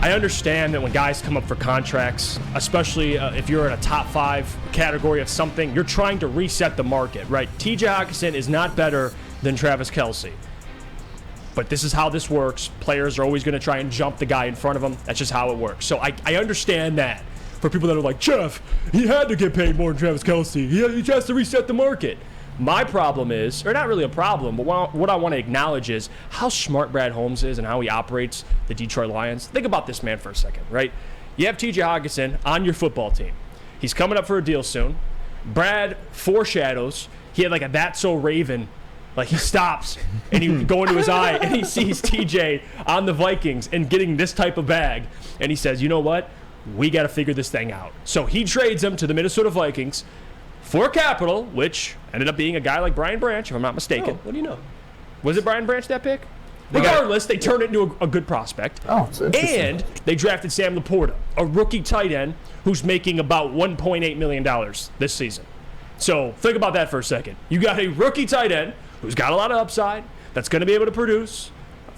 I understand that when guys come up for contracts, especially if you're in a top 5 category of something, you're trying to reset the market, right? TJ Hockenson is not better than Travis Kelce. But this is how this works. Players are always going to try and jump the guy in front of them. That's just how it works. So I understand that. For people that are like, Jeff, he had to get paid more than Travis Kelce. He has to reset the market. My problem is, or not really a problem, but what I want to acknowledge is how smart Brad Holmes is and how he operates the Detroit Lions. Think about this man for a second, right? You have TJ Hockenson on your football team. He's coming up for a deal soon. Brad foreshadows. He had like a That's So Raven. Like, he stops, and he go into his eye, and he sees TJ on the Vikings and getting this type of bag. And he says, you know what? We got to figure this thing out. So he trades him to the Minnesota Vikings for capital, which ended up being a guy like Brian Branch, if I'm not mistaken. Oh, what do you know? Was it Brian Branch, that pick? Regardless, they turned it into a good prospect. Oh, it's interesting. And they drafted Sam Laporta, a rookie tight end who's making about $1.8 million this season. So think about that for a second. You got a rookie tight end who's got a lot of upside, that's going to be able to produce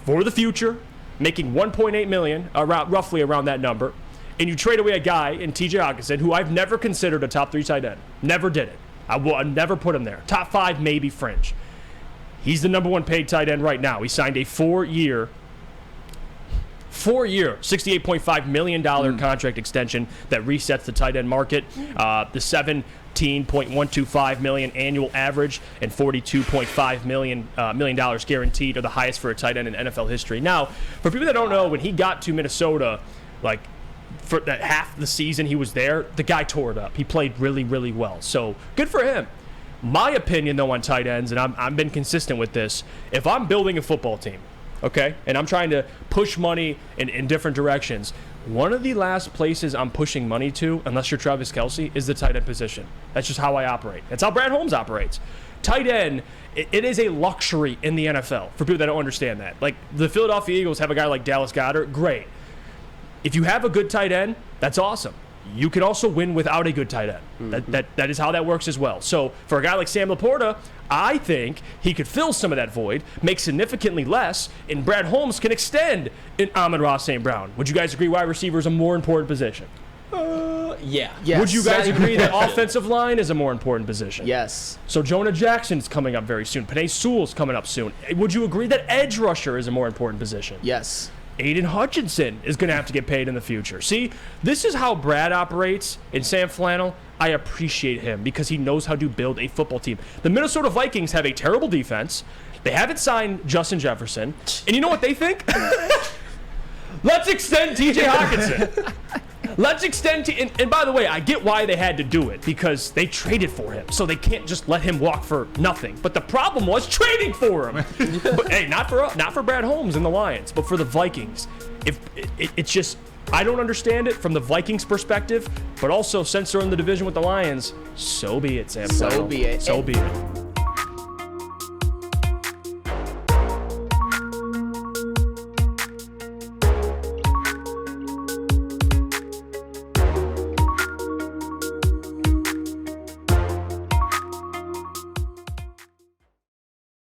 for the future, making $1.8 million, roughly around that number, and you trade away a guy in TJ Hockenson, who I've never considered a top 3 tight end. Never did it. I never put him there. Top 5, maybe fringe. He's the number 1 paid tight end right now. He signed a 4-year, $68.5 million contract extension that resets the tight end market. The $17.125 million annual average and $42.5 million guaranteed are the highest for a tight end in NFL history. Now, for people that don't know, when he got to Minnesota, like for that half the season he was there, the guy tore it up. He played really, really well. So good for him. My opinion, though, on tight ends, and I've been consistent with this, if I'm building a football team, okay, and I'm trying to push money in different directions, one of the last places I'm pushing money to, unless you're Travis Kelce, is the tight end position. That's just how I operate. That's how Brad Holmes operates. Tight end, it is a luxury in the NFL for people that don't understand that. Like, the Philadelphia Eagles have a guy like Dallas Goedert, great. If you have a good tight end, that's awesome. You can also win without a good tight end. Mm-hmm. That is how that works as well. So for a guy like Sam Laporta, I think he could fill some of that void, make significantly less, and Brad Holmes can extend in Amon-Ra St. Brown. Would you guys agree wide receiver is a more important position? Yeah. Yes. Would you guys agree that offensive line is a more important position? Yes. So Jonah Jackson's coming up very soon. Penei Sewell's coming up soon. Would you agree that edge rusher is a more important position? Yes. Aiden Hutchinson is going to have to get paid in the future. See, this is how Brad operates, and Sam Flannel, I appreciate him because he knows how to build a football team. The Minnesota Vikings have a terrible defense. They haven't signed Justin Jefferson. And you know what they think? Let's extend TJ Hockenson. Let's extend and by the way, I get why they had to do it because they traded for him. So they can't just let him walk for nothing. But the problem was trading for him. But hey, not for Brad Holmes and the Lions, but for the Vikings. It's just, I don't understand it from the Vikings perspective, but also since they're in the division with the Lions, so be it, Sam. So be it. So be it.